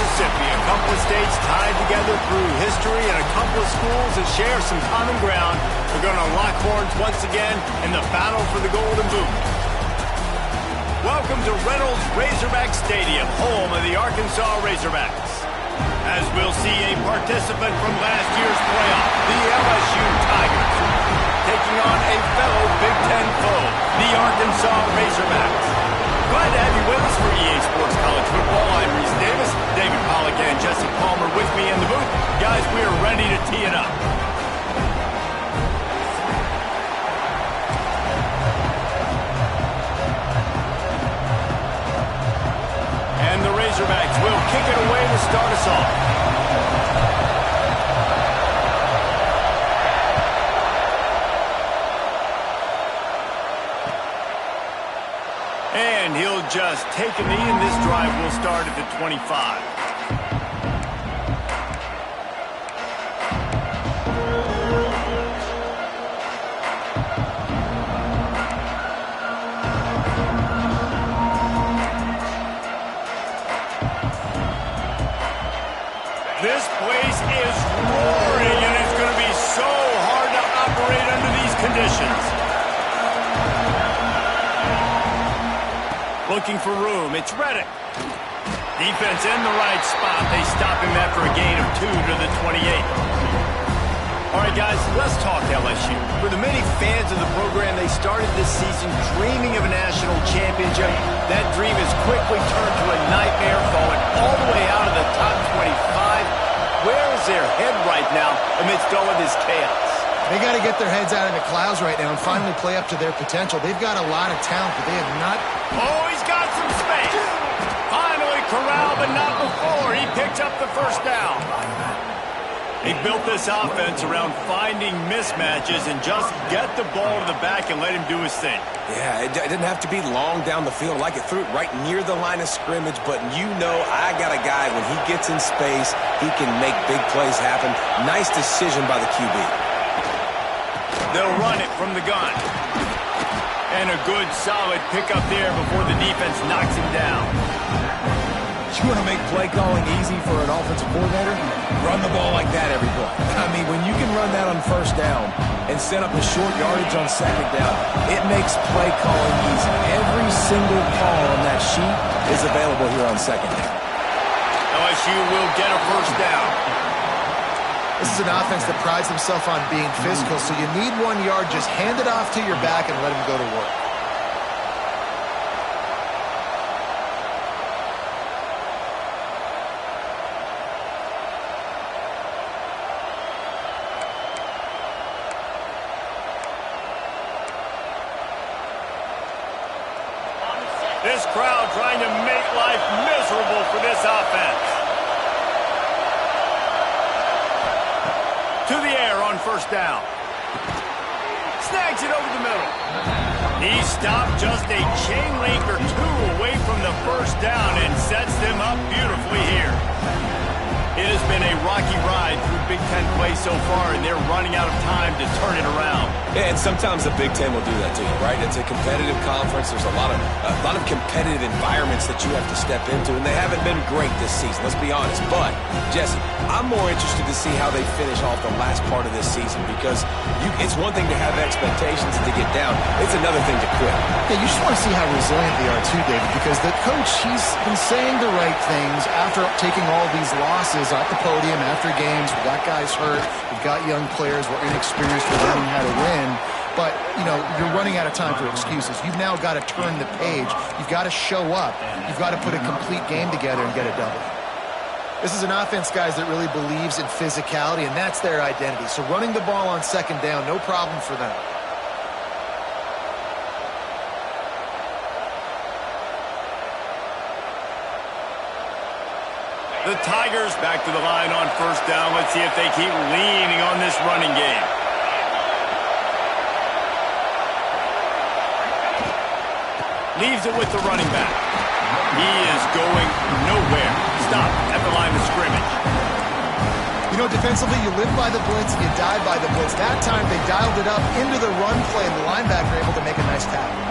Mississippi, a couple of states tied together through history and a couple of schools that share some common ground. They're going to lock horns once again in the battle for the Golden Boot. Welcome to Reynolds Razorback Stadium, home of the Arkansas Razorbacks. As we'll see a participant from last year's playoff, the LSU Tigers, taking on a fellow Big Ten foe, the Arkansas Razorbacks. Glad to have you with us for EA Sports College Football. I'm Reese Davis, David Pollack and Jesse Palmer with me in the booth. Guys, we are ready to tee it up. And the Razorbacks will kick it away to start us off. And he'll just take a knee, and this drive will start at the 25. This place is roaring, and it's going to be so hard to operate under these conditions. Looking for room. It's Reddick. Defense in the right spot. They stop him after a gain of 2 to the 28. All right, guys, let's talk LSU. For the many fans of the program, they started this season dreaming of a national championship. That dream has quickly turned to a nightmare, falling all the way out of the top 25. Where is their head right now amidst all of this chaos? They got to get their heads out of the clouds right now and finally play up to their potential. They've got a lot of talent, but they have not. Oh, he's got some space. Finally corralled, but not before. He picked up the first down. They built this offense around finding mismatches and just get the ball to the back and let him do his thing. Yeah, it didn't have to be long down the field. Like it threw it right near the line of scrimmage, but you know I got a guy, when he gets in space, he can make big plays happen. Nice decision by the QB. They'll run it from the gun. And a good, solid pickup there before the defense knocks him down. You want to make play calling easy for an offensive coordinator? Run the ball like that every play. I mean, when you can run that on first down and set up a short yardage on second down, it makes play calling easy. Every single call on that sheet is available here on second down. LSU will get a first down. This is an offense that prides himself on being physical, so you need 1 yard, just hand it off to your back and let him go to work. This crowd trying to make life miserable for this offense. To the air on first down. Snags it over the middle. He stopped just a chain link or 2 away from the first down and sets them up beautifully here. It has been a rocky ride through Big Ten play so far, and they're running out of time to turn it around. Yeah, and sometimes the Big Ten will do that to you, right? It's a competitive conference. There's a lot of competitive environments that you have to step into, and they haven't been great this season, let's be honest. But, Jesse, I'm more interested to see how they finish off the last part of this season, because it's one thing to have expectations and to get down. It's another thing to quit. Yeah, you just want to see how resilient they are too, David, because the coach, he's been saying the right things after taking all these losses at the podium after games. We got guys hurt. We've got young players. We're inexperienced. We're learning how to win. But, you know, you're running out of time for excuses. You've now got to turn the page. You've got to show up. You've got to put a complete game together and get a double. This is an offense, guys, that really believes in physicality, and that's their identity. So running the ball on second down, no problem for them. The Tigers back to the line on first down. Let's see if they keep leaning on this running game. Leaves it with the running back. He is going nowhere. Stop at the line of scrimmage. You know, defensively, you live by the blitz, you die by the blitz. That time, they dialed it up into the run play, and the linebacker able to make a nice tackle.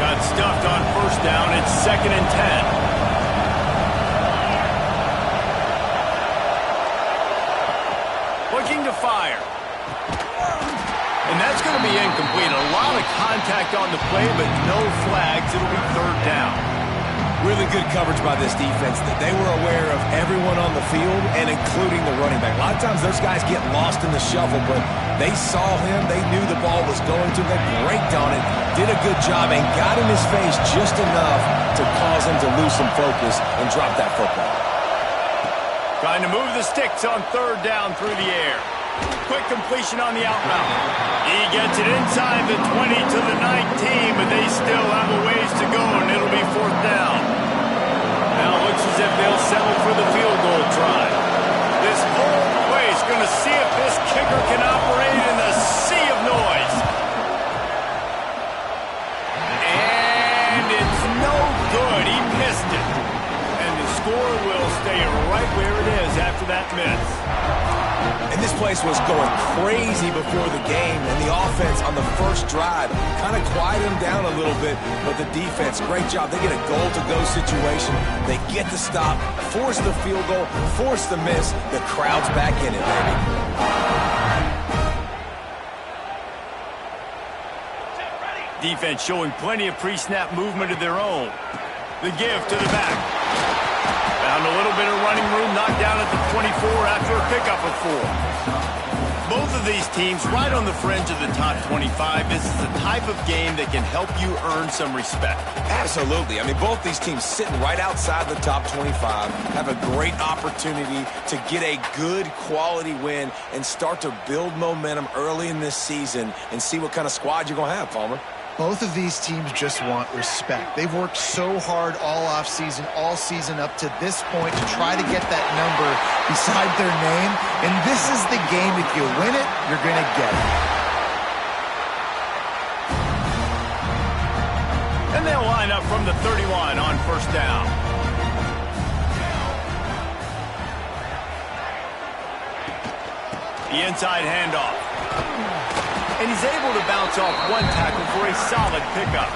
Got stuffed on first down. It's 2nd and 10. Looking to fire. And that's going to be incomplete. A lot of contact on the play, but no flags. It'll be 3rd down. Really good coverage by this defense. That they were aware of everyone on the field and including the running back. A lot of times those guys get lost in the shuffle, but they saw him. They knew the ball was going to. They braked on it, did a good job, and got in his face just enough to cause him to lose some focus and drop that football. Trying to move the sticks on 3rd down through the air. Quick completion on the out route. He gets it inside the 20 to the 19, but they still have a ways to go, and it'll be 4th down. Now it looks as if they'll settle for the field goal try. This whole place going to see if this kicker can operate in the sea of noise. And it's no good. He missed it. And the score will stay right where it is after that miss. And this place was going crazy before the game, and the offense on the first drive kind of quieted them down a little bit, but the defense, great job. They get a goal-to-go situation. They get the stop, force the field goal, force the miss. The crowd's back in it, baby. Defense showing plenty of pre-snap movement of their own. The give to the back. Found a little bit of running room, knocked down at the 24 after a pickup of 4. Both of these teams right on the fringe of the top 25. This is the type of game that can help you earn some respect. Absolutely. I mean, both these teams sitting right outside the top 25 have a great opportunity to get a good quality win and start to build momentum early in this season and see what kind of squad you're going to have, Palmer. Both of these teams just want respect. They've worked so hard all season up to this point to try to get that number beside their name. And this is the game. If you win it, you're going to get it. And they'll line up from the 31 on 1st down. The inside handoff. And he's able to bounce off one tackle for a solid pickup.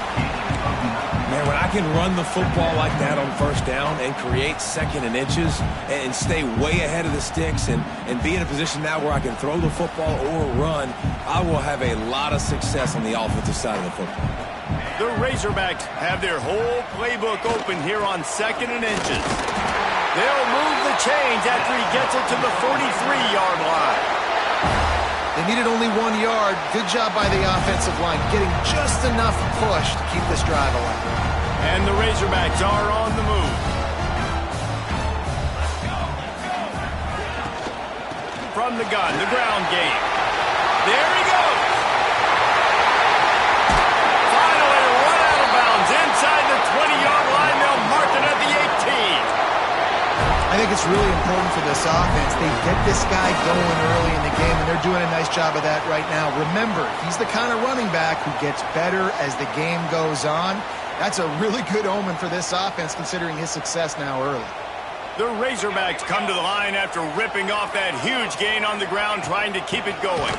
Man, when I can run the football like that on 1st down and create 2nd and inches and stay way ahead of the sticks and be in a position now where I can throw the football or run, I will have a lot of success on the offensive side of the football. The Razorbacks have their whole playbook open here on 2nd and inches. They'll move the chains after he gets it to the 43-yard line. They needed only 1 yard. Good job by the offensive line, getting just enough push to keep this drive alive. And the Razorbacks are on the move. From the gun, the ground game. There he goes. Finally run out of bounds inside the 20-yard line. They'll mark it at the 18. I think it's really important for this offense. They get this guy going early in the game, and they're doing a nice job of that right now. Remember, he's the kind of running back who gets better as the game goes on. That's a really good omen for this offense, considering his success now early. The Razorbacks come to the line after ripping off that huge gain on the ground, trying to keep it going.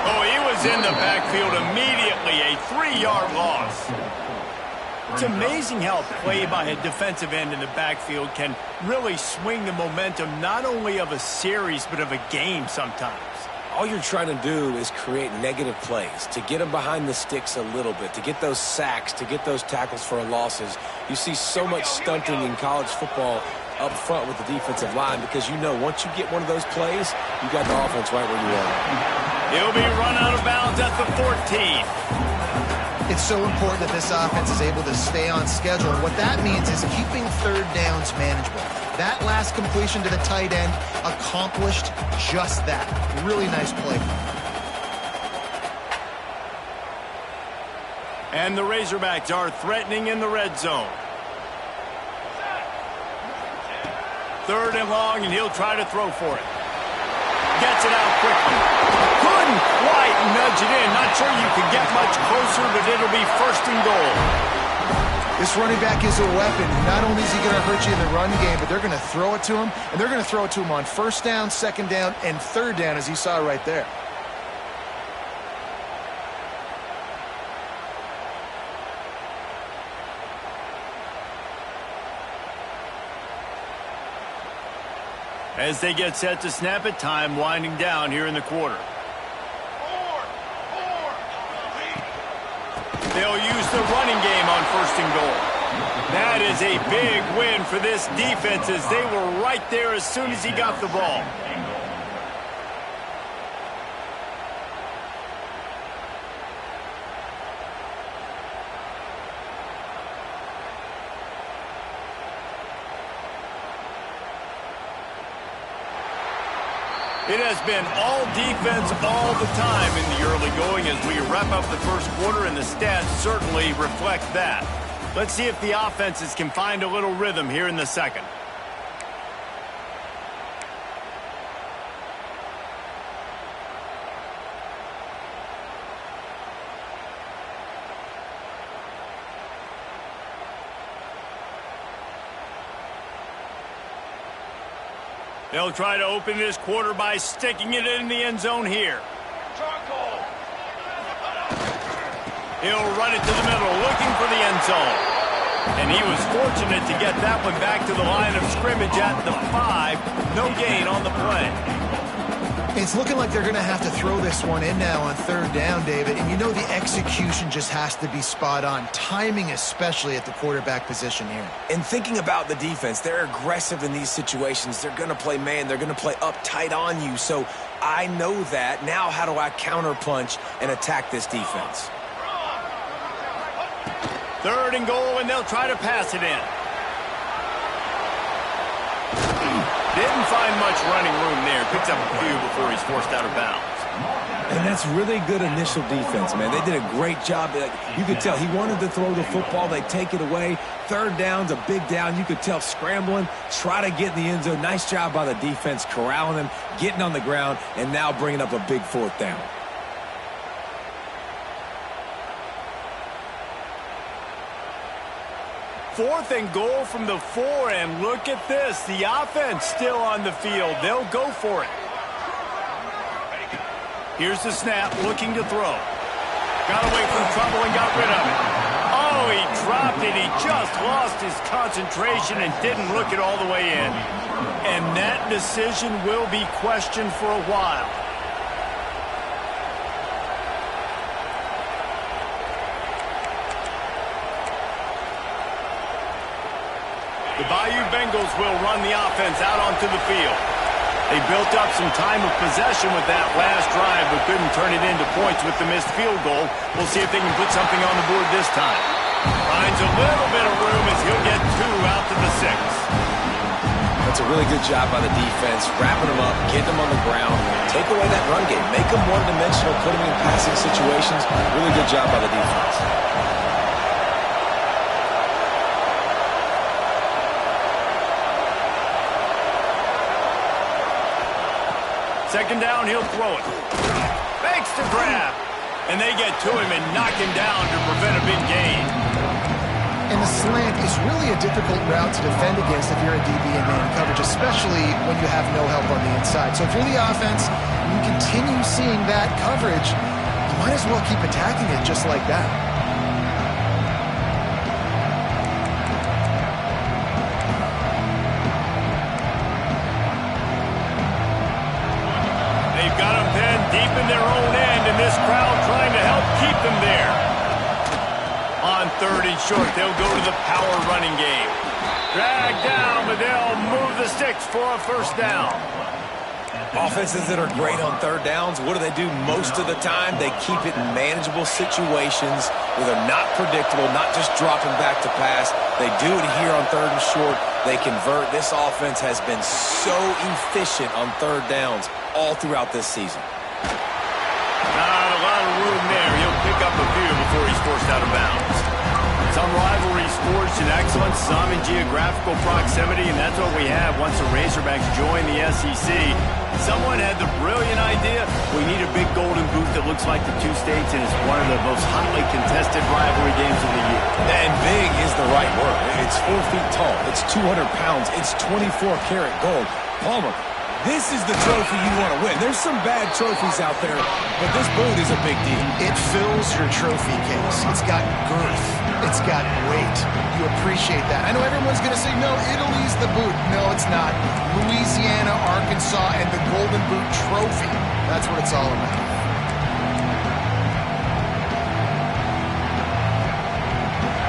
Oh, he was in the backfield immediately, a 3-yard loss. It's amazing how play by a defensive end in the backfield can really swing the momentum not only of a series but of a game sometimes. All you're trying to do is create negative plays, to get them behind the sticks a little bit, to get those sacks, to get those tackles for losses. You see so much stunting in college football up front with the defensive line because you know once you get one of those plays, you got the offense right where you want it. He'll be run out of bounds at the 14. It's so important that this offense is able to stay on schedule. And what that means is keeping 3rd downs manageable. That last completion to the tight end accomplished just that. Really nice play. And the Razorbacks are threatening in the red zone. 3rd and long, and he'll try to throw for it. Gets it out quickly. Couldn't quite nudge it in. Not sure you could get much closer, but it'll be 1st and goal. This running back is a weapon. Not only is he going to hurt you in the run game, but they're going to throw it to him, and they're going to throw it to him on 1st down, 2nd down, and 3rd down, as you saw right there. As they get set to snap it, time winding down here in the quarter. They'll use the running game on 1st and goal. That is a big win for this defense as they were right there as soon as he got the ball. It has been all defense all the time in the early going as we wrap up the first quarter, and the stats certainly reflect that. Let's see if the offenses can find a little rhythm here in the second. They'll try to open this quarter by sticking it in the end zone here. He'll run it to the middle, looking for the end zone. And he was fortunate to get that one back to the line of scrimmage at the 5. No gain on the play. It's looking like they're going to have to throw this one in now on 3rd down, David. And you know the execution just has to be spot on. Timing especially at the quarterback position here. And thinking about the defense, they're aggressive in these situations. They're going to play man. They're going to play up tight on you. So I know that. Now how do I counterpunch and attack this defense? 3rd and goal, and they'll try to pass it in. Didn't find much running room there. Picks up a few before he's forced out of bounds. And that's really good initial defense, man. They did a great job. You could tell he wanted to throw the football. They take it away. 3rd down's a big down. You could tell scrambling, try to get in the end zone. Nice job by the defense, corralling him, getting on the ground, and now bringing up a big 4th down. 4th and goal from the 4, and look at this. The offense still on the field. They'll go for it. Here's the snap, looking to throw. Got away from trouble and got rid of it. Oh, he dropped it. He just lost his concentration and didn't look it all the way in. And that decision will be questioned for a while. The Bayou Bengals will run the offense out onto the field. They built up some time of possession with that last drive, but couldn't turn it into points with the missed field goal. We'll see if they can put something on the board this time. Finds a little bit of room as he'll get 2 out to the 6. That's a really good job by the defense, wrapping them up, getting them on the ground, take away that run game, make them one-dimensional, put them in passing situations. Really good job by the defense. 2nd down, he'll throw it. Fakes the grab. And they get to him and knock him down to prevent a big gain. And the slant is really a difficult route to defend against if you're a DB in man coverage, especially when you have no help on the inside. So if you're the offense and you continue seeing that coverage, you might as well keep attacking it just like that. Deep in their own end, and this crowd trying to help keep them there. On 3rd and short, they'll go to the power running game. Drag down, but they'll move the sticks for a 1st down. Offenses that are great on 3rd downs, what do? Most of the time, they keep it in manageable situations where they're not predictable, not just dropping back to pass. They do it here on 3rd and short. They convert. This offense has been so efficient on 3rd downs all throughout this season. Not a lot of room there. He'll pick up a few before he's forced out of bounds. Some rivalries forged in excellence, some in geographical proximity, and that's what we have once the Razorbacks join the SEC. Someone had the brilliant idea, we need a big golden boot that looks like the 2 states, and it's one of the most hotly contested rivalry games of the year. And big is the right word. It's 4 feet tall. It's 200 pounds. It's 24 karat gold. Palmer, This is the trophy you want to win. There's some bad trophies out there, but this boot is a big deal. It fills your trophy case. It's got girth. It's got weight. You appreciate that. I know everyone's going to say, no, Italy's the boot. No, it's not. Louisiana, Arkansas, and the Golden Boot Trophy. That's what it's all about.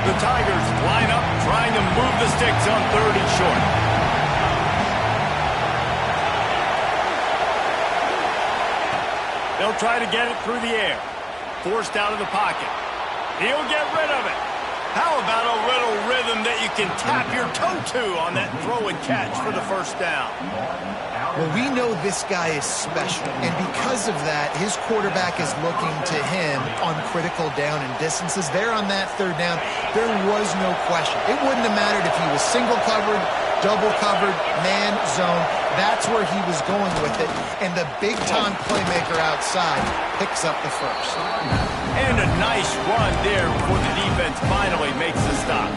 The Tigers line up, trying to move the sticks on 3rd and short. They'll try to get it through the air. Forced out of the pocket. He'll get rid of it. How about a little rhythm that you can tap your toe to on that throw and catch for the first down? Well, we know this guy is special, and because of that, his quarterback is looking to him on critical down and distances. There on that 3rd down, there was no question. It wouldn't have mattered if he was single covered, double covered, man, zone. That's where he was going with it, and the big-time playmaker outside picks up the first. And a nice run there before the defense finally makes the stop.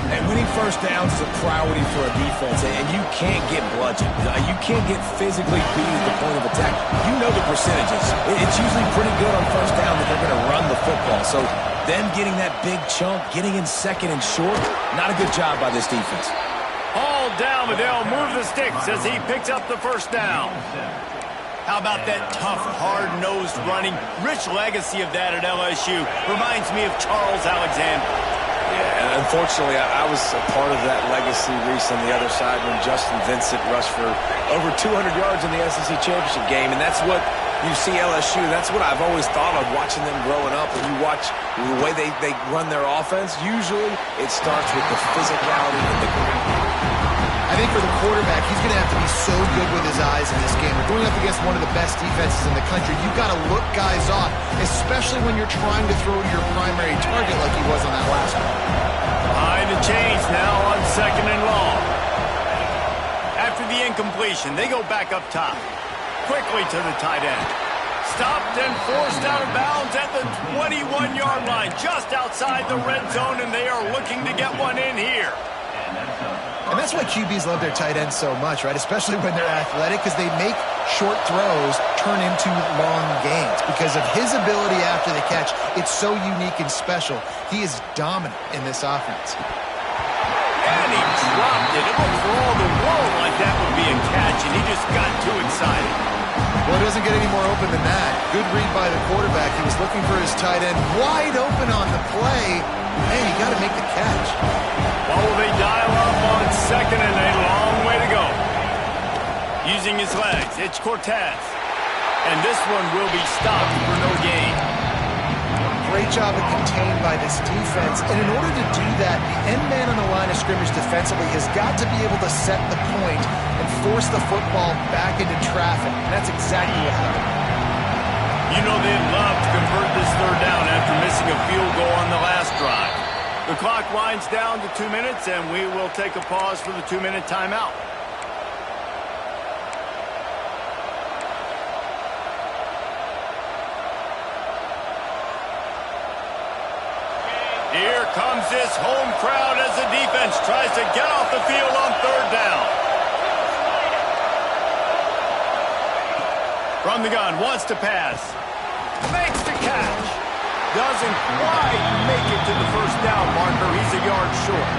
And winning first downs is a priority for a defense, and you can't get bludgeoned. You can't get physically beat at the point of attack. You know the percentages. It's usually pretty good on first down that they're going to run the football. So them getting that big chunk, getting in 2nd and short, not a good job by this defense. All down, but they'll move the sticks as he picks up the first down. How about that tough, hard-nosed running? Rich legacy of that at LSU. Reminds me of Charles Alexander. Yeah, and unfortunately, I was a part of that legacy, Reese, on the other side when Justin Vincent rushed for over 200 yards in the SEC championship game, and that's what you see LSU. That's what I've always thought of watching them growing up. When you watch the way they run their offense, usually it starts with the physicality and the grit. I think for the quarterback, he's going to have to be so good with his eyes in this game. We're going up against one of the best defenses in the country. You've got to look guys off, especially when you're trying to throw to your primary target like he was on that last one. Behind the chains now on 2nd and long. After the incompletion, they go back up top. Quickly to the tight end. Stopped and forced out of bounds at the 21-yard line, just outside the red zone, and they are looking to get one in here. And that's why QBs love their tight ends so much, right? Especially when they're athletic, because they make short throws turn into long gains. Because of his ability after the catch, it's so unique and special. He is dominant in this offense. And he dropped it. It looked for all the world like that would be a catch, and he just got too excited. Well, it doesn't get any more open than that. Good read by the quarterback. He was looking for his tight end wide open on the play. Man, you got to make the catch. Oh, they dial up on 2nd and a long way to go. Using his legs, it's Cortez. And this one will be stopped for no gain. Great job of contained by this defense. And in order to do that, the end man on the line of scrimmage defensively has got to be able to set the point and force the football back into traffic. And that's exactly what happened. You know they'd love to convert this 3rd down after missing a field goal on the last drive. The clock winds down to 2 minutes, and we will take a pause for the 2-minute timeout. Here comes this home crowd as the defense tries to get off the field on 3rd down. From the gun, wants to pass. Makes the catch. Doesn't quite make it to the first down marker. He's a yard short.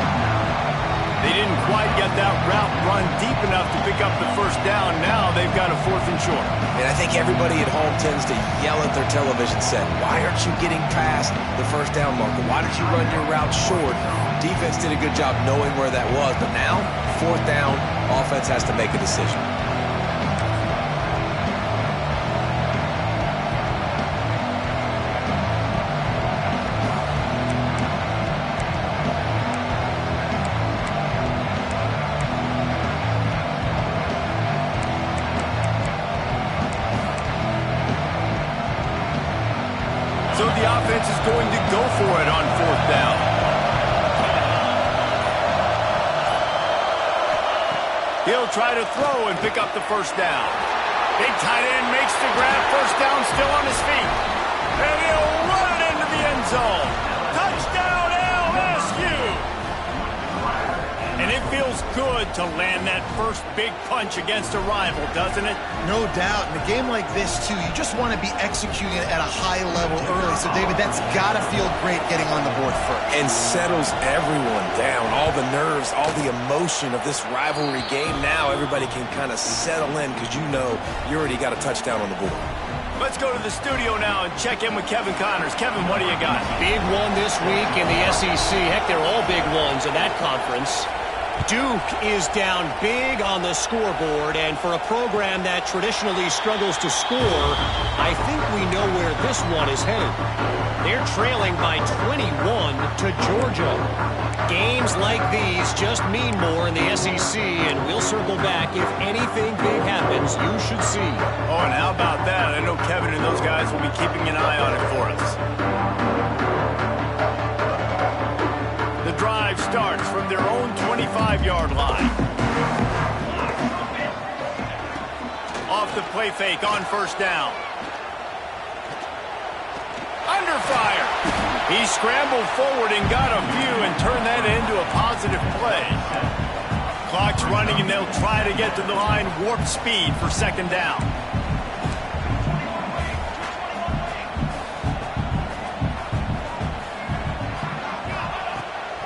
They didn't quite get that route run deep enough to pick up the first down. Now they've got a 4th and short. And I think everybody at home tends to yell at their television set, why aren't you getting past the first down marker? Why did you run your route short? Defense did a good job knowing where that was, but now, 4th down, offense has to make a decision. So the offense is going to go for it on 4th down. He'll try to throw and pick up the first down. Big tight end makes the grab. First down, still on his feet. And he'll run it into the end zone. Touchdown, LSU! And It feels good to land that first big punch against a rival, doesn't it? No doubt. In a game like this, too, you just want to be executing at a high level early. So, David, that's got to feel great getting on the board first. And settles everyone down. All the nerves, all the emotion of this rivalry game. Now everybody can kind of settle in because you know you already got a touchdown on the board. Let's go to the studio now and check in with Kevin Connors. Kevin, what do you got? Big one this week in the SEC. Heck, they're all big ones in that conference. Duke is down big on the scoreboard, and for a program that traditionally struggles to score, I think we know where this one is headed. They're trailing by 21 to Georgia. Games like these just mean more in the SEC, and we'll circle back. If anything big happens, you should see. Oh, and how about that? I know Kevin and those guys will be keeping an eye on it for us. The drive starts from their own 25-yard line. Off the play fake on first down. Under fire. He scrambled forward and got a few and turned that into a positive play. Clock's running and they'll try to get to the line warp speed for second down.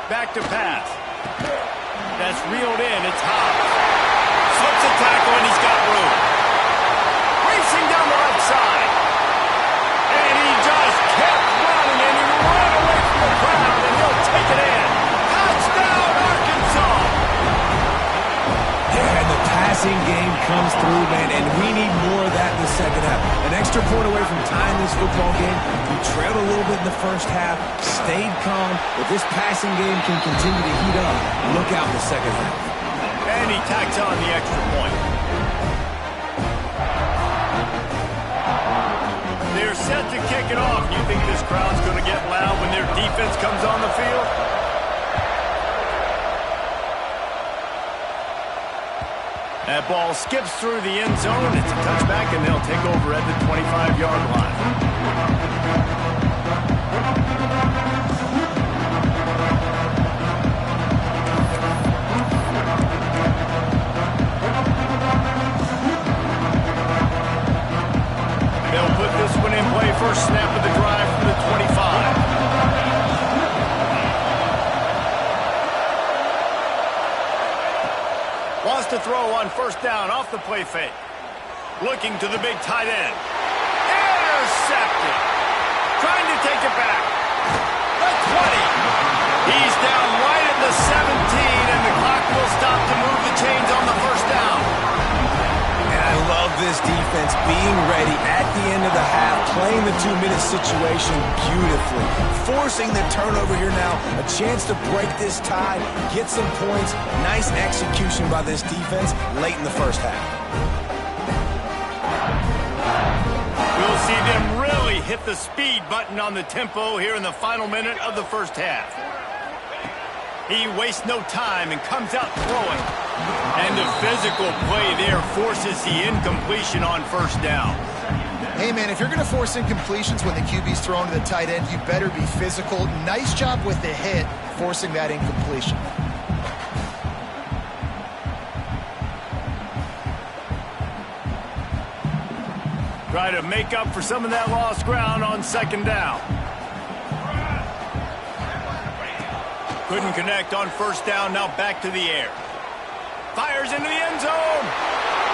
Back to pass. That's reeled in. It's Hobbs. Slips a tackle and he's got room. Racing down the left side. And he just kept running and he ran away from the crowd and he'll take it in. Touchdown, Arkansas! Yeah, and the passing game comes through, man, and we need more of that in the second half. An extra point away from tying this football game. We trailed a little bit in the first half, stayed calm. If this passing game can continue to heat up, look out in the second half. And he tacks on the extra point. They're set to kick it off. You think this crowd's going to get loud when their defense comes on the field? That ball skips through the end zone. It's a touchback, and they'll take over at the 25-yard line. They'll put this one in play. First snap of the drive from the 25. Wants to throw on first down off the play fake. Looking to the big tight end. Intercepted. Trying to take it back. The 20. He's down right at the 17, and the clock will stop to move the chains on the first down. And I love this defense being ready at the end of the half, playing the 2-minute situation beautifully. Forcing the turnover here now, a chance to break this tie, get some points. Nice execution by this defense late in the first half. We'll see them really hit the speed button on the tempo here in the final minute of the first half. He wastes no time and comes out throwing. And the physical play there forces the incompletion on first down. Hey, man, if you're going to force incompletions when the QB's thrown to the tight end, you better be physical. Nice job with the hit, forcing that incompletion. Try to make up for some of that lost ground on second down. Couldn't connect on first down, now back to the air. Fires into the end zone.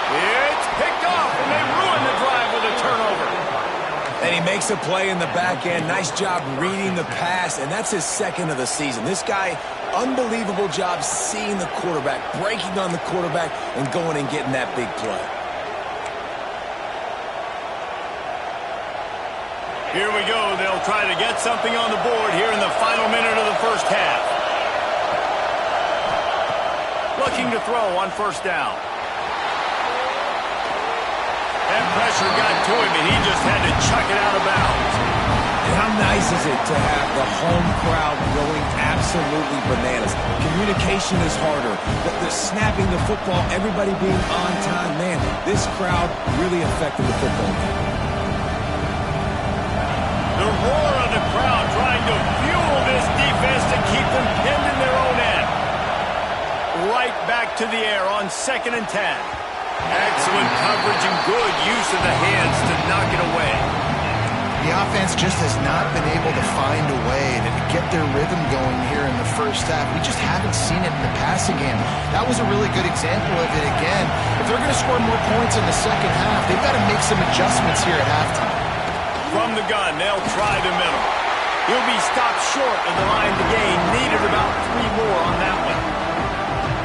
It's picked off, and they ruin the drive with a turnover. And he makes a play in the back end. Nice job reading the pass, and that's his second of the season. This guy, unbelievable job seeing the quarterback, breaking on the quarterback, and going and getting that big play. Here we go. They'll try to get something on the board here in the final minute of the first half. Looking to throw on first down. That pressure got to him, and he just had to chuck it out of bounds. And how nice is it to have the home crowd going absolutely bananas? Communication is harder. The snapping the football, everybody being on time. Man, this crowd really affected the football game. The roar of the crowd trying to fuel this defense to keep them pinned in their own end. right back to the air on 2nd and 10. Excellent coverage and good use of the hands to knock it away. The offense just has not been able to find a way to get their rhythm going here in the first half. We just haven't seen it in the passing game. That was a really good example of it again. If they're going to score more points in the second half, they've got to make some adjustments here at halftime. From the gun, they'll try the middle. He'll be stopped short of the line to gain. Needed about 3 more on that one.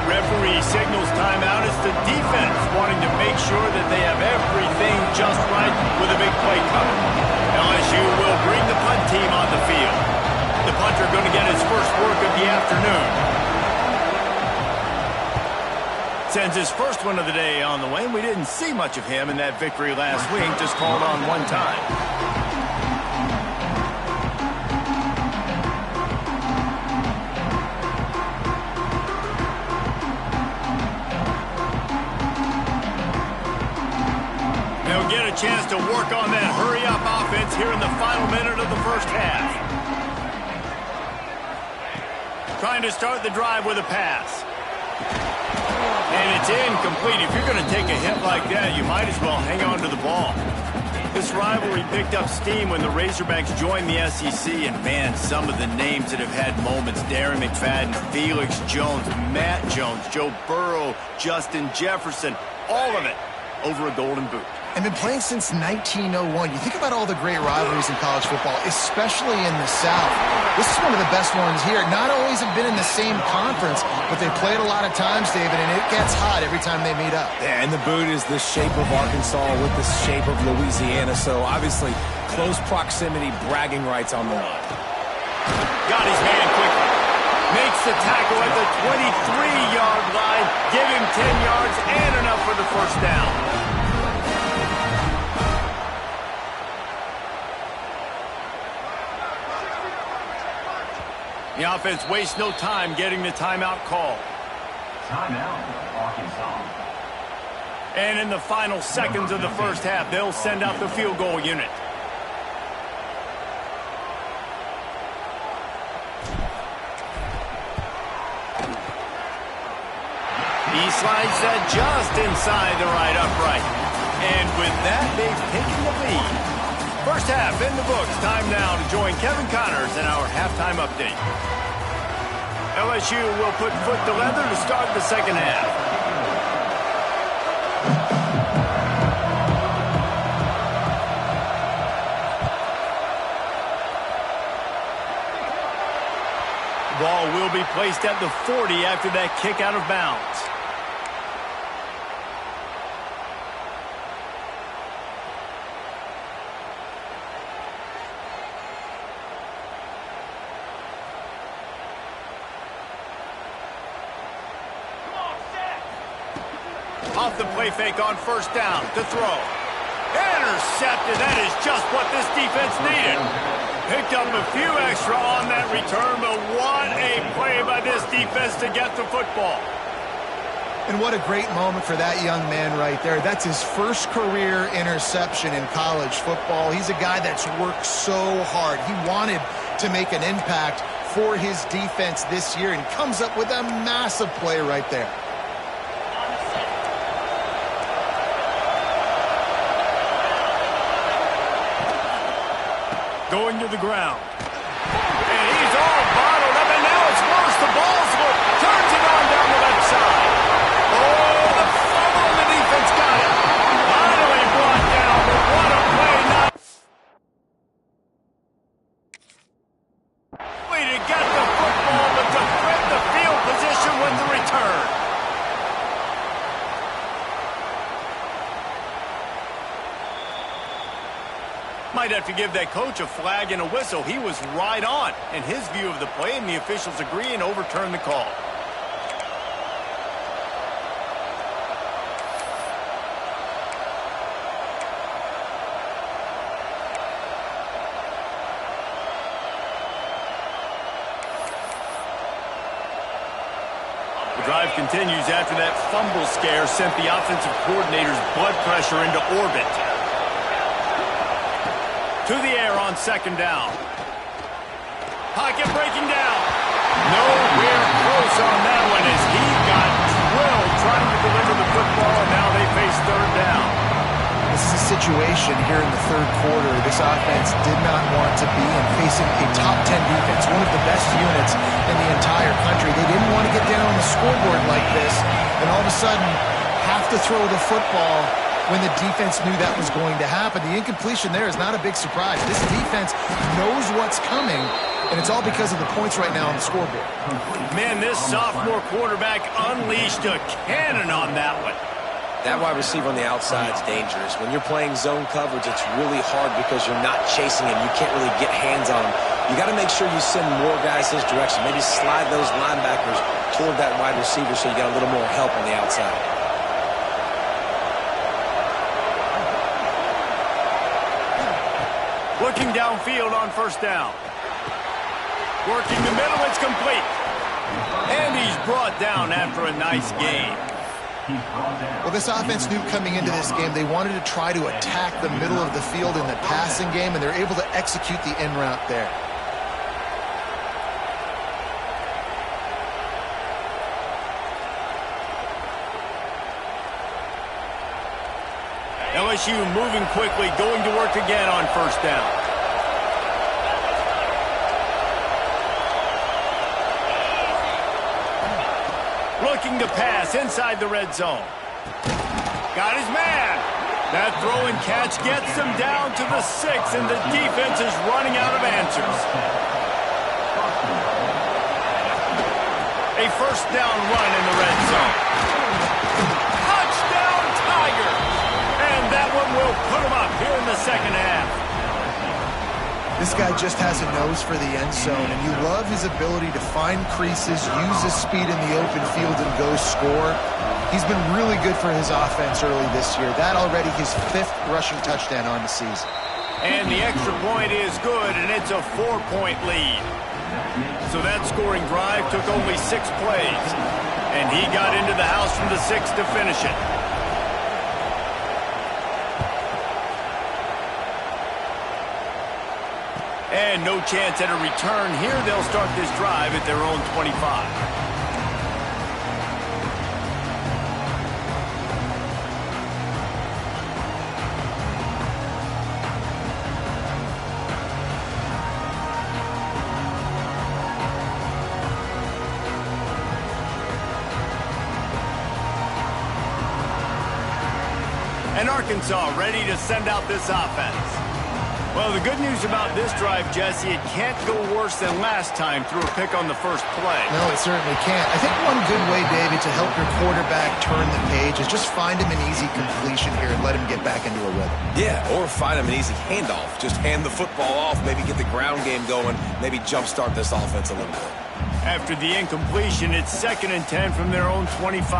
Referee signals timeout as the defense wanting to make sure that they have everything just right with a big play coming. LSU will bring the punt team on the field. The punter going to get his first work of the afternoon. Sends his first one of the day on the way. We didn't see much of him in that victory last week, just called on one time. They'll get a chance to work on that hurry-up offense here in the final minute of the first half. Trying to start the drive with a pass. And it's incomplete. If you're going to take a hit like that, you might as well hang on to the ball. This rivalry picked up steam when the Razorbacks joined the SEC, and man, some of the names that have had moments: Darren McFadden, Felix Jones, Matt Jones, Joe Burrow, Justin Jefferson, all of it over a golden boot. And been playing since 1901. You think about all the great rivalries in college football, especially in the South. This is one of the best ones here. Not always have been in the same conference, but they played a lot of times, David, and it gets hot every time they meet up. Yeah, and the boot is the shape of Arkansas with the shape of Louisiana, so obviously close proximity, bragging rights on the line. Got his man quickly. Makes the tackle at the 23-yard line. Give him 10 yards and enough for the first down. The offense wastes no time getting the timeout call. Timeout, Arkansas. And in the final seconds of the first half, they'll send out the field goal unit. He slides that just inside the right upright. And with that, they've taken the lead. First half in the books. Time now to join Kevin Connors in our halftime update. LSU will put foot to leather to start the second half. The ball will be placed at the 40 after that kick out of bounds. Off the play fake on first down to throw. Intercepted. That is just what this defense needed. Picked up a few extra on that return, but what a play by this defense to get the football. And what a great moment for that young man right there. That's his first career interception in college football. He's a guy that's worked so hard. He wanted to make an impact for his defense this year and comes up with a massive play right there. Going to the ground. And he's all bottled up, and now it's worse. The ball's loose. Turns it on down the left side. Oh, the fumble, and the defense got it. Finally brought down, but what a play. Not way to get the football, but to flip the field position with the return. Might have to give that coach a flag and a whistle. He was right on in his view of the play, and the officials agree and overturn the call. The drive continues after that fumble scare sent the offensive coordinator's blood pressure into orbit. To the air on second down. Pocket breaking down. Nowhere close on that one as he got trying to deliver the football, and now they face third down. This is a situation here in the third quarter this offense did not want to be in, facing a top 10 defense, one of the best units in the entire country. They didn't want to get down on the scoreboard like this, and all of a sudden have to throw the football when the defense knew that was going to happen. The incompletion there is not a big surprise. This defense knows what's coming, and it's all because of the points right now on the scoreboard. Man, this sophomore quarterback unleashed a cannon on that one. That wide receiver on the outside is dangerous. When you're playing zone coverage, it's really hard because you're not chasing him. You can't really get hands on him. You got to make sure you send more guys his direction. Maybe slide those linebackers toward that wide receiver so you got a little more help on the outside. Looking downfield on first down. Working the middle, it's complete. And he's brought down after a nice gain. Well, this offense knew coming into this game they wanted to try to attack the middle of the field in the passing game, and they're able to execute the in route there. LSU moving quickly, going to work again on first down. Looking to pass inside the red zone. Got his man. That throw and catch gets him down to the 6, and the defense is running out of answers. A first down run in the red zone. Touchdown Tigers! And that one will put him up here in the second half. This guy just has a nose for the end zone, and you love his ability to find creases, use his speed in the open field, and go score. He's been really good for his offense early this year. That already his 5th rushing touchdown on the season. And the extra point is good, and it's a 4-point lead. So that scoring drive took only 6 plays, and he got into the house from the 6 to finish it. And no chance at a return here. They'll start this drive at their own 25. And Arkansas ready to send out this offense. Well, the good news about this drive, Jesse, it can't go worse than last time through a pick on the first play. No, it certainly can't. I think one good way, David, to help your quarterback turn the page is just find him an easy completion here and let him get back into a rhythm. Yeah, or find him an easy handoff. Just hand the football off, maybe get the ground game going, maybe jumpstart this offense a little bit. After the incompletion, it's 2nd and 10 from their own 25.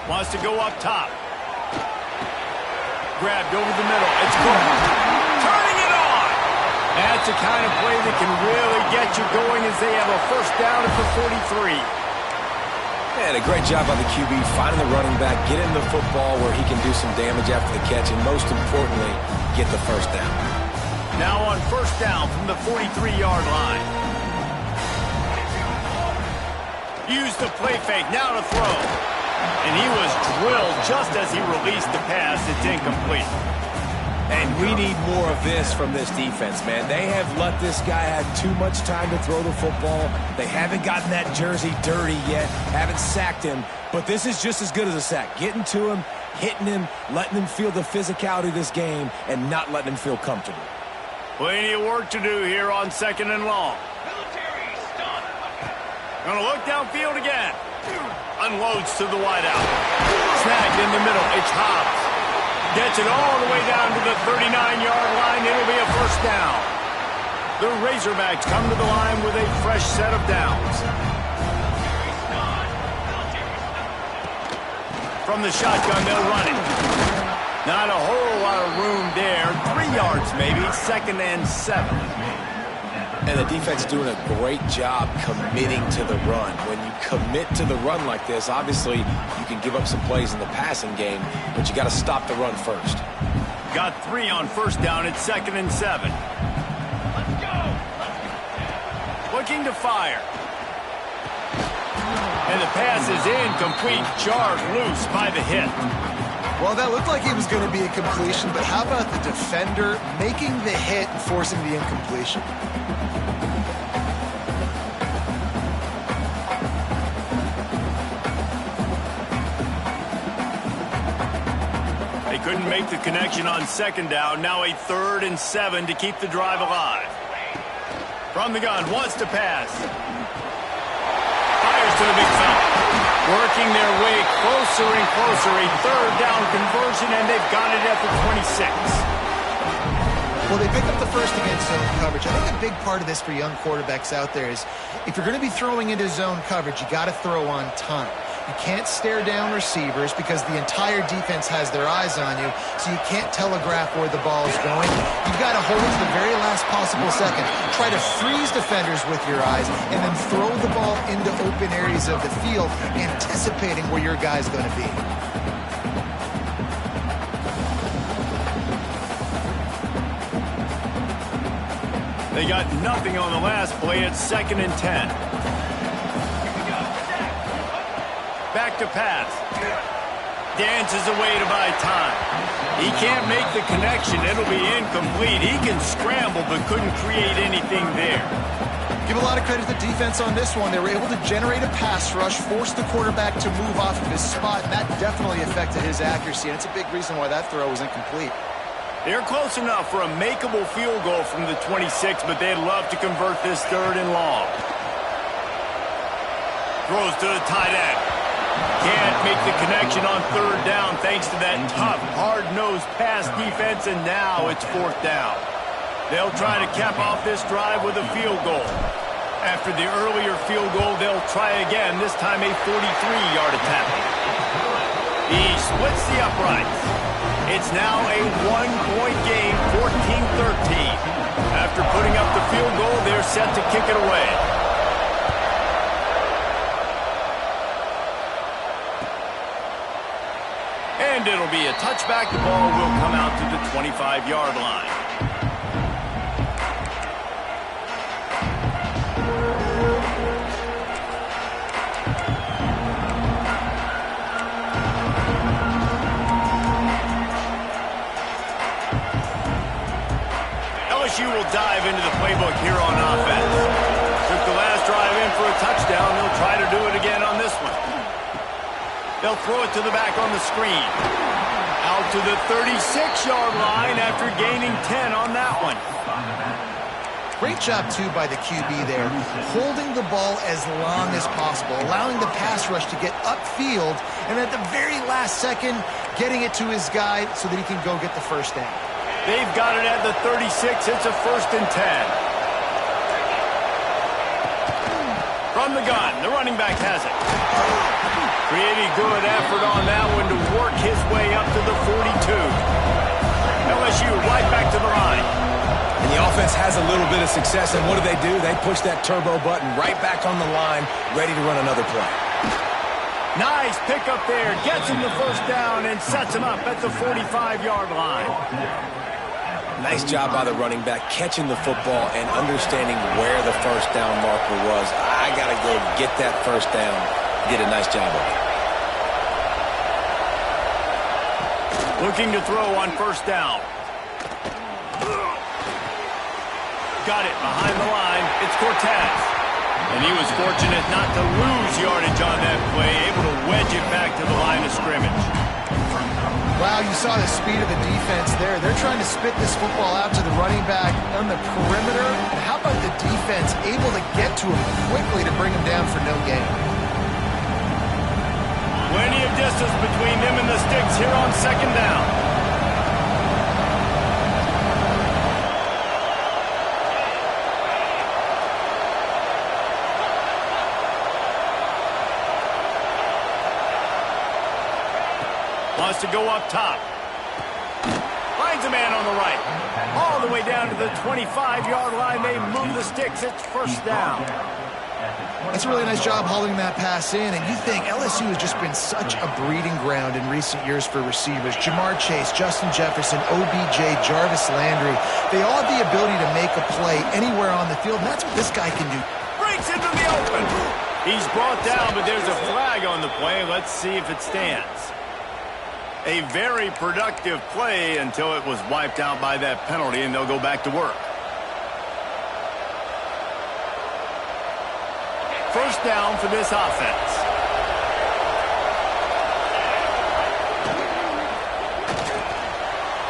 Wants to go up top. Grabbed over the middle. It's good. Turning it on. That's the kind of play that can really get you going as they have a first down at the 43. And a great job by the QB finding the running back, get him the football where he can do some damage after the catch, and most importantly, get the first down. Now on first down from the 43-yard line. Use the play fake. Now to throw. And he was drilled just as he released the pass. It's incomplete. And we need more of this from this defense, man. They have let this guy have too much time to throw the football. They haven't gotten that jersey dirty yet, haven't sacked him. But this is just as good as a sack. Getting to him, hitting him, letting him feel the physicality of this game, and not letting him feel comfortable. Plenty of work to do here on 2nd and long. Gonna look downfield again. Unloads to the wideout. Snagged in the middle. It's Hobbs. Gets it all the way down to the 39-yard line. It'll be a first down. The Razorbacks come to the line with a fresh set of downs. From the shotgun, they'll run it. Not a whole lot of room there. 3 yards maybe. 2nd and 7. And the defense doing a great job committing to the run. When you commit to the run like this, obviously you can give up some plays in the passing game, but you got to stop the run first. Got 3 on first down. It's 2nd and 7. Let's go. Looking to fire. And the pass is incomplete, jarred loose by the hit. Well, that looked like it was going to be a completion, but how about the defender making the hit and forcing the incompletion? They couldn't make the connection on second down. Now a 3rd and 7 to keep the drive alive. From the gun, wants to pass. Fires to the big fella. Working their way closer and closer. A 3rd down conversion, and they've got it at the 26. Well, they pick up the first against zone coverage. I think a big part of this for young quarterbacks out there is if you're going to be throwing into zone coverage, you got to throw on time. You can't stare down receivers because the entire defense has their eyes on you, so you can't telegraph where the ball is going. You've got to hold it to the very last possible second. Try to freeze defenders with your eyes and then throw the ball into open areas of the field, anticipating where your guy's going to be. They got nothing on the last play. It's 2nd and 10. Back to pass. Dances away to buy time. He can't make the connection. It'll be incomplete. He can scramble but couldn't create anything there. Give a lot of credit to the defense on this one. They were able to generate a pass rush, force the quarterback to move off of his spot, and that definitely affected his accuracy, and it's a big reason why that throw was incomplete. They're close enough for a makeable field goal from the 26, but they'd love to convert this 3rd and long. Throws to the tight end. Can't make the connection on 3rd down thanks to that tough, hard-nosed pass defense, and now it's 4th down. They'll try to cap off this drive with a field goal. After the earlier field goal, they'll try again, this time a 43-yard attempt. He splits the uprights. It's now a 1-point game, 14-13. After putting up the field goal, they're set to kick it away. And it'll be a touchback. The ball will come out to the 25-yard line. LSU will dive into the playbook here on offense. Took the last drive in for a touchdown. They'll try to do it again on this one. They'll throw it to the back on the screen. Out to the 36-yard line after gaining 10 on that one. Great job, too, by the QB there, holding the ball as long as possible, allowing the pass rush to get upfield, and at the very last second, getting it to his guy so that he can go get the first down. They've got it at the 36. It's a 1st and 10. From the gun, the running back has it. Pretty good effort on that one to work his way up to the 42. LSU right back to the line. And the offense has a little bit of success, and what do? They push that turbo button right back on the line, ready to run another play. Nice pickup there. Gets him the first down and sets him up at the 45-yard line. Nice job by the running back, catching the football and understanding where the first down marker was. I got to go get that first down. Did a nice job of it. Looking to throw on first down. Got it behind the line. It's Cortez. And he was fortunate not to lose yardage on that play, able to wedge it back to the line of scrimmage. Wow, you saw the speed of the defense there. They're trying to spit this football out to the running back on the perimeter. And how about the defense able to get to him quickly to bring him down for no gain? Plenty of distance between them and the sticks here on second down. Wants to go up top. Finds a man on the right. All the way down to the 25-yard line. They move the sticks. It's first down. That's a really nice job holding that pass in, and you think LSU has just been such a breeding ground in recent years for receivers. Jamar Chase, Justin Jefferson, OBJ, Jarvis Landry, they all have the ability to make a play anywhere on the field, and that's what this guy can do. Breaks into the open. He's brought down, but there's a flag on the play. Let's see if it stands. A very productive play until it was wiped out by that penalty, and they'll go back to work. First down for this offense.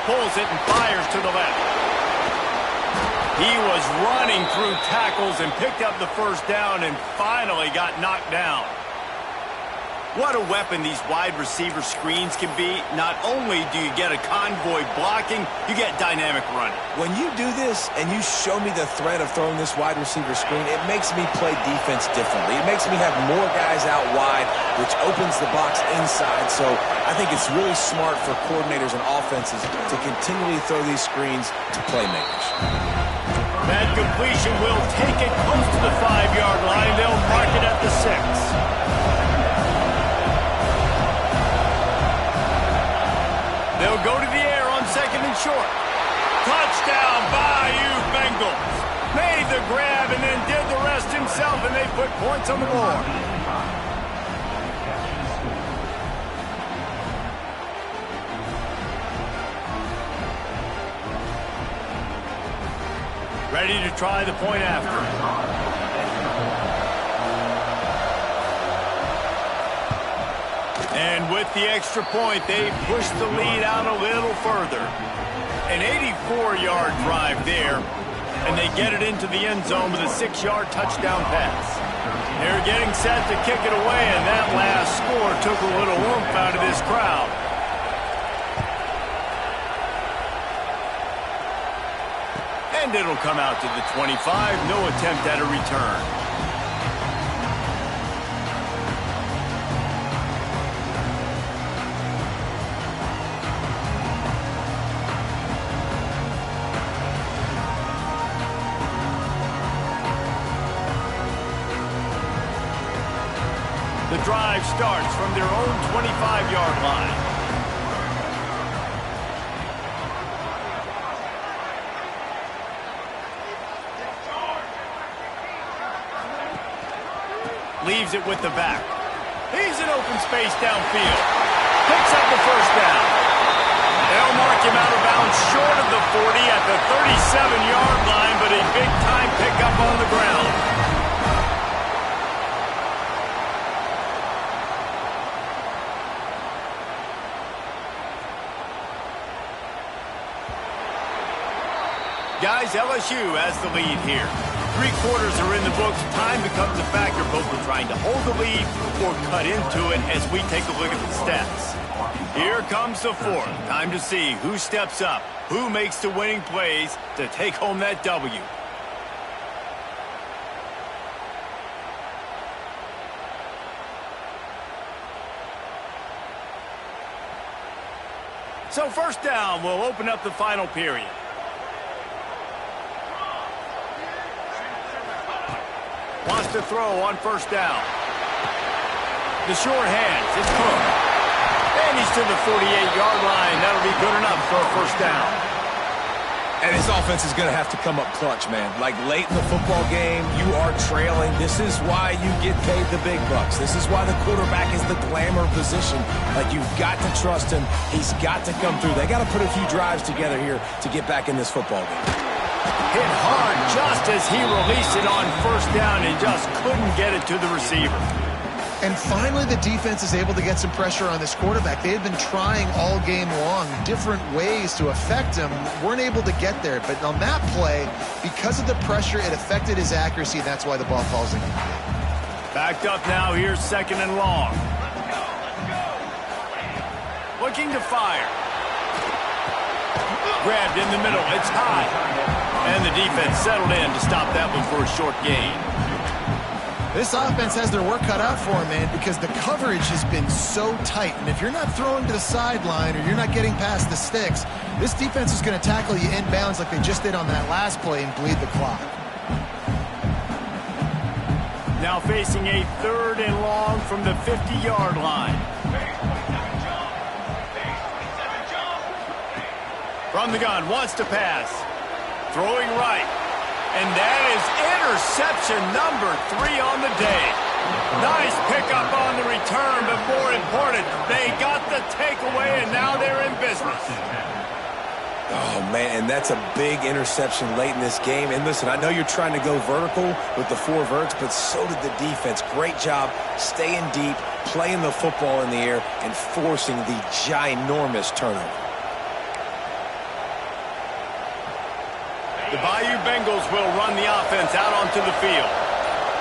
Pulls it and fires to the left. He was running through tackles and picked up the first down and finally got knocked down. What a weapon these wide receiver screens can be. Not only do you get a convoy blocking, you get dynamic running. When you do this and you show me the threat of throwing this wide receiver screen, it makes me play defense differently. It makes me have more guys out wide, which opens the box inside. So I think it's really smart for coordinators and offenses to continually throw these screens to playmakers. That completion will take it close to the 5-yard line. They'll mark it at the 6. They'll go to the air on second and short. Touchdown, Bayou Bengals. Made the grab and then did the rest himself, and they put points on the board. Ready to try the point after. And with the extra point, they push the lead out a little further. An 84-yard drive there, and they get it into the end zone with a 6-yard touchdown pass. They're getting set to kick it away, and that last score took a little oomph out of this crowd. And it'll come out to the 25. No attempt at a return. The drive starts from their own 25-yard line. Leaves it with the back. He's in open space downfield. Picks up the first down. They'll mark him out of bounds short of the 40 at the 37-yard line, but a big-time pickup on the ground. Guys, LSU has the lead here. 3 quarters are in the books. Time becomes a factor. Both are trying to hold the lead or cut into it as we take a look at the stats. Here comes the 4th. Time to see who steps up, who makes the winning plays to take home that W. So first down will open up the final period. Wants to throw on first down. The short hands, it's Cook. And he's to the 48-yard line. That'll be good enough for a first down. And his offense is going to have to come up clutch, man. Like late in the football game, you are trailing. This is why you get paid the big bucks. This is why the quarterback is the glamour position. Like, you've got to trust him. He's got to come through. They got to put a few drives together here to get back in this football game. Hit hard just as he released it on first down and just couldn't get it to the receiver. And finally, the defense is able to get some pressure on this quarterback. They had been trying all game long different ways to affect him. Weren't able to get there. But on that play, because of the pressure, it affected his accuracy, and that's why the ball falls incomplete. Backed up now. Here's second and long. Looking to fire. Grabbed in the middle. It's high. And the defense settled in to stop that one for a short gain. This offense has their work cut out for them, man, because the coverage has been so tight. And if you're not throwing to the sideline or you're not getting past the sticks, this defense is going to tackle you inbounds like they just did on that last play and bleed the clock. Now facing a 3rd and long from the 50-yard line. From the gun, wants to pass. Throwing right. And that is interception number 3 on the day. Nice pickup on the return, but more important, they got the takeaway, and now they're in business. Oh, man, and that's a big interception late in this game. And listen, I know you're trying to go vertical with the 4 verts, but so did the defense. Great job staying deep, playing the football in the air, and forcing the ginormous turnover. The Bayou Bengals will run the offense out onto the field.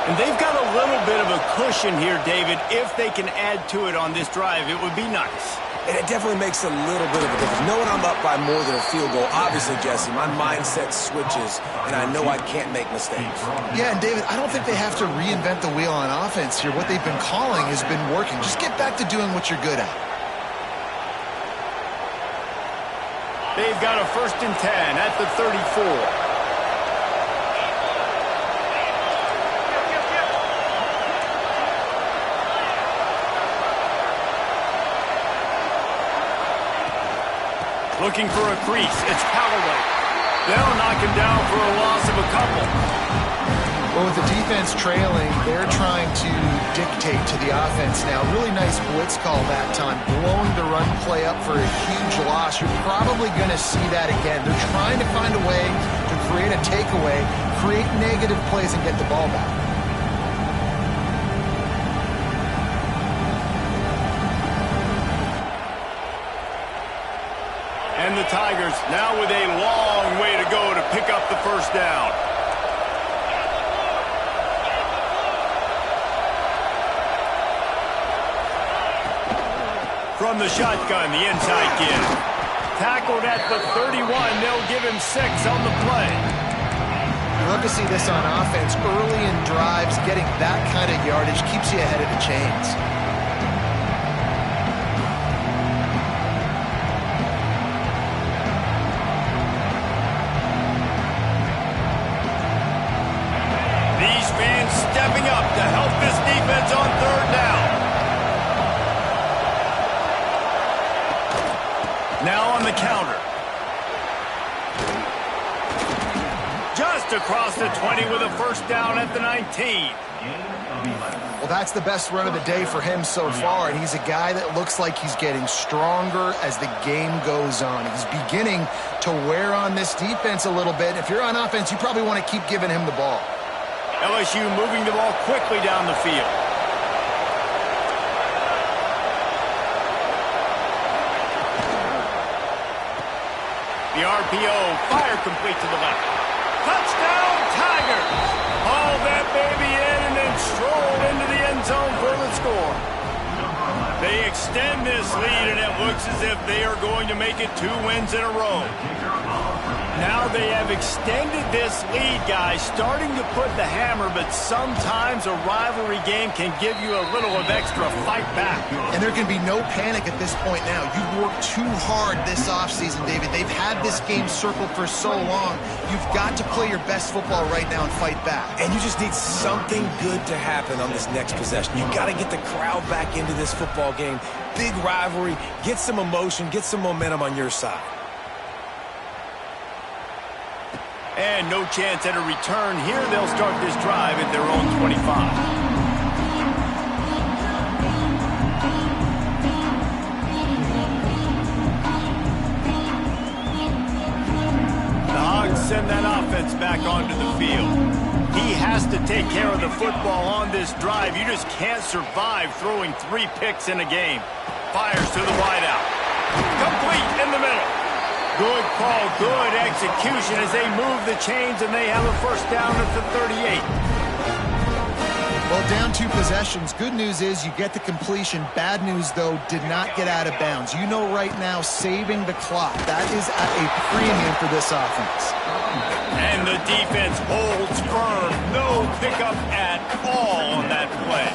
And they've got a little bit of a cushion here, David. If they can add to it on this drive, it would be nice. And it definitely makes a little bit of a difference. Knowing I'm up by more than a field goal, obviously, Jesse, my mindset switches, and I know I can't make mistakes. Yeah, and David, I don't think they have to reinvent the wheel on offense here. What they've been calling has been working. Just get back to doing what you're good at. They've got a 1st and 10 at the 34. Looking for a crease. It's Callaway. They'll knock him down for a loss of a couple. Well, with the defense trailing, they're trying to dictate to the offense now. Really nice blitz call that time, blowing the run play up for a huge loss. You're probably going to see that again. They're trying to find a way to create a takeaway, create negative plays, and get the ball back. And the Tigers now with a long way to go to pick up the 1st down. From the shotgun, the inside kid. Tackled at the 31. They'll give him 6 on the play. You love to see this on offense. Early in drives, getting that kind of yardage keeps you ahead of the chains. Stepping up to help this defense on 3rd down. Now on the counter. Just across the 20 with a 1st down at the 19. Well, that's the best run of the day for him so far, and he's a guy that looks like he's getting stronger as the game goes on. He's beginning to wear on this defense a little bit. If you're on offense, you probably want to keep giving him the ball. LSU moving the ball quickly down the field. The RPO, fire complete to the left. Touchdown, Tigers! Haul that baby in and then stroll into the end zone for the score. They extend this lead, and it looks as if they are going to make it 2 wins in a row. Now they have extended this lead, guys, starting to put the hammer, but sometimes a rivalry game can give you a little of extra fight back. And there can be no panic at this point now. You've worked too hard this offseason, David. They've had this game circled for so long. You've got to play your best football right now and fight back. And you just need something good to happen on this next possession. You've got to get the crowd back into this football game. Big rivalry, get some emotion, get some momentum on your side. And no chance at a return here. They'll start this drive at their own 25. The Hogs send that offense back onto the field. He has to take care of the football on this drive. You just can't survive throwing 3 picks in a game. Fires to the wideout. Complete in the middle. Good call, good execution as they move the chains, and they have a 1st down at the 38. Well, down 2 possessions. Good news is you get the completion. Bad news, though, did not get out of bounds. You know right now, saving the clock. That is at a premium for this offense. And the defense holds firm. No pickup at all on that play.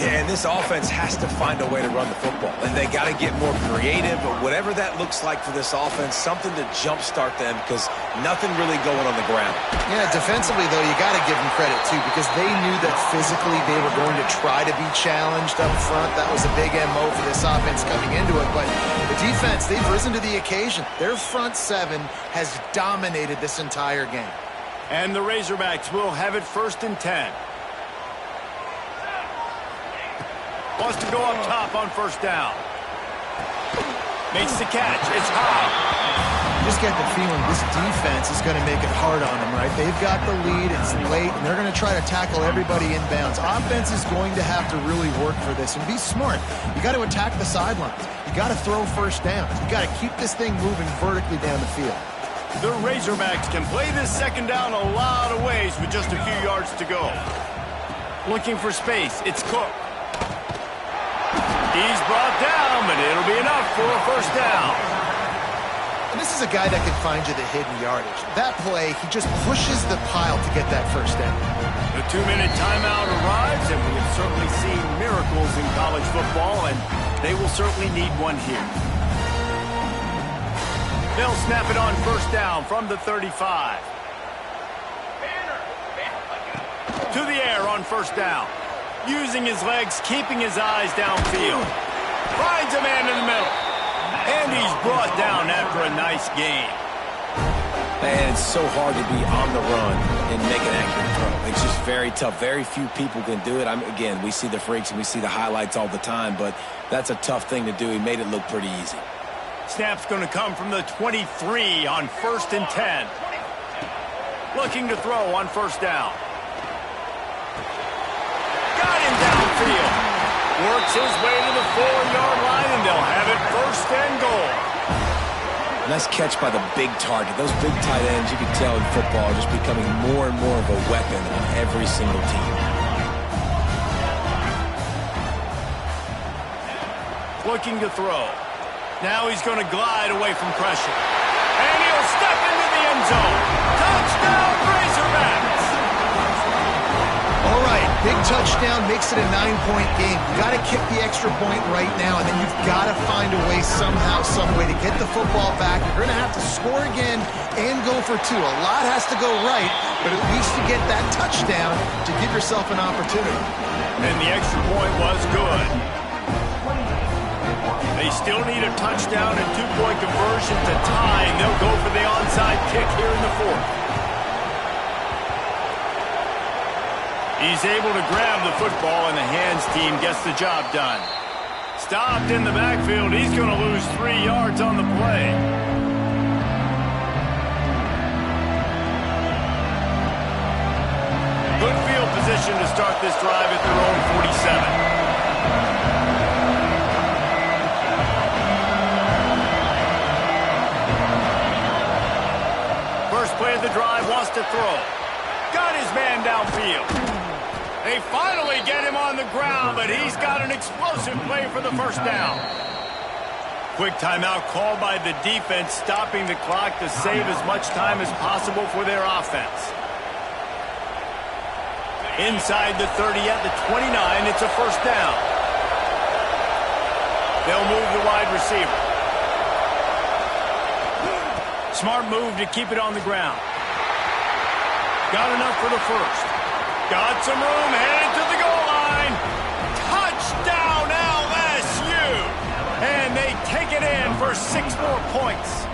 Yeah, and this offense has to find a way to run the football. And they got to get more creative, but whatever that looks like for this offense, something to jumpstart them because nothing really going on the ground. Yeah, defensively, though, you got to give them credit, too, because they knew that physically they were going to try to be challenged up front. That was a big MO for this offense coming into it. But the defense, they've risen to the occasion. Their front 7 has dominated this entire game. And the Razorbacks will have it 1st and 10. Wants to go up top on first down. Makes the catch. It's high. Just get the feeling this defense is going to make it hard on them, right? They've got the lead, it's late, and they're going to try to tackle everybody inbounds. Offense is going to have to really work for this and be smart. You got to attack the sidelines. You got to throw first downs. You got to keep this thing moving vertically down the field. The Razorbacks can play this second down a lot of ways with just a few yards to go. Looking for space. It's Cook. He's brought down, but it'll be enough for a first down. And this is a guy that can find you the hidden yardage. That play, he just pushes the pile to get that first down. The 2-minute timeout arrives, and we have certainly seen miracles in college football, and they will certainly need one here. They'll snap it on first down from the 35. To the air on first down. Using his legs, keeping his eyes downfield. Finds a man in the middle. And he's brought down after a nice gain. Man, it's so hard to be on the run and make an accurate throw. It's just very tough. Very few people can do it. Again, we see the freaks and we see the highlights all the time, but that's a tough thing to do. He made it look pretty easy. Snap's going to come from the 23 on 1st and 10. Looking to throw on first down. Got him downfield. Works his way to the 4-yard line, and they'll have it 1st and goal. Nice catch by the big target. Those big tight ends, you can tell in football, are just becoming more and more of a weapon on every single team. Looking to throw. Now he's going to glide away from pressure. And he'll step into the end zone. Touchdown, Razorbacks! All right, big touchdown makes it a 9-point game. You got to kick the extra point right now, and then you've got to find a way somehow, some way to get the football back. You're going to have to score again and go for two. A lot has to go right, but at least you get that touchdown to give yourself an opportunity. And the extra point was good. They still need a touchdown and 2-point conversion to tie, and they'll go for the onside kick here in the 4th. He's able to grab the football, and the hands team gets the job done. Stopped in the backfield. He's going to lose 3 yards on the play. Good field position to start this drive at their own 47. First play of the drive, wants to throw. Got his man downfield. They finally get him on the ground, but he's got an explosive play for the first down. Quick timeout called by the defense, stopping the clock to save as much time as possible for their offense. Inside the 30 at the 29, it's a first down. They'll move the wide receiver. Smart move to keep it on the ground. Got enough for the first. Got some room, headed to the goal line. Touchdown, LSU! And they take it in for 6 more points.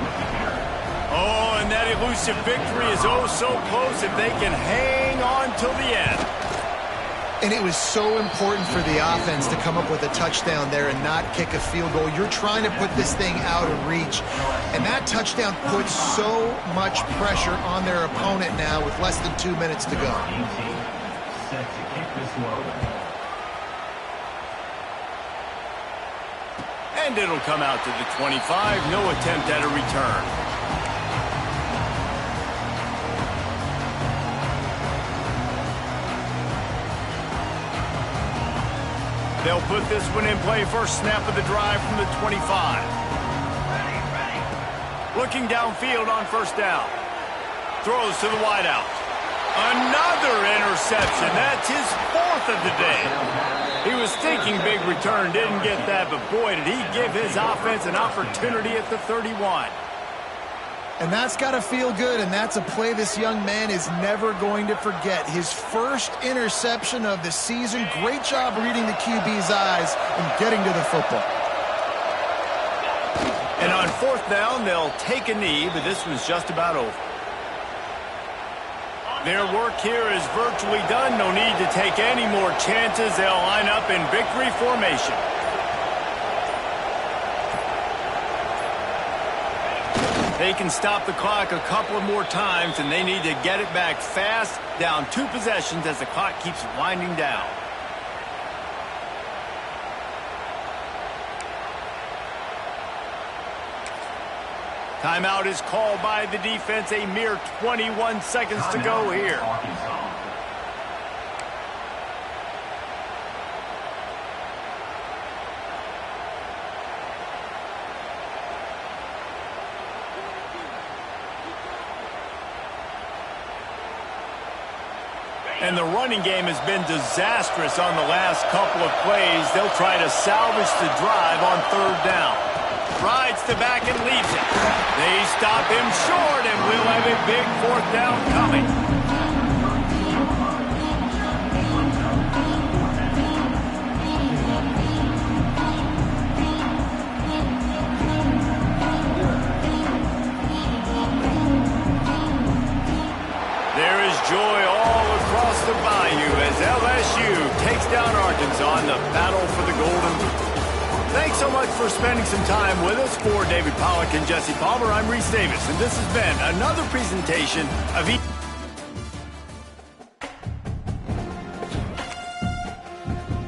Oh, and that elusive victory is oh so close if they can hang on till the end. And it was so important for the offense to come up with a touchdown there and not kick a field goal. You're trying to put this thing out of reach. And that touchdown puts so much pressure on their opponent now with less than 2 minutes to go. Set to kick this one. And it'll come out to the 25. No attempt at a return. They'll put this one in play. First snap of the drive from the 25. Looking downfield on first down. Throws to the wideout. Another interception. That's his 4th of the day. He was thinking big return, didn't get that, but boy, did he give his offense an opportunity at the 31. And that's got to feel good, and that's a play this young man is never going to forget. His first interception of the season. Great job reading the QB's eyes and getting to the football. And on 4th down, they'll take a knee, but this one's just about over. Their work here is virtually done. No need to take any more chances. They'll line up in victory formation. They can stop the clock a couple of more times, and they need to get it back fast, down 2 possessions as the clock keeps winding down. Timeout is called by the defense. A mere 21 seconds to go here. And the running game has been disastrous on the last couple of plays. They'll try to salvage the drive on 3rd down. Rides the back and leaves it. They stop him short, and we'll have a big 4th down coming. There is joy all across the bayou as LSU takes down Arkansas in the battle for the Golden Boot. Thanks so much for spending some time with us. For David Pollack and Jesse Palmer, I'm Reese Davis, and this has been another presentation of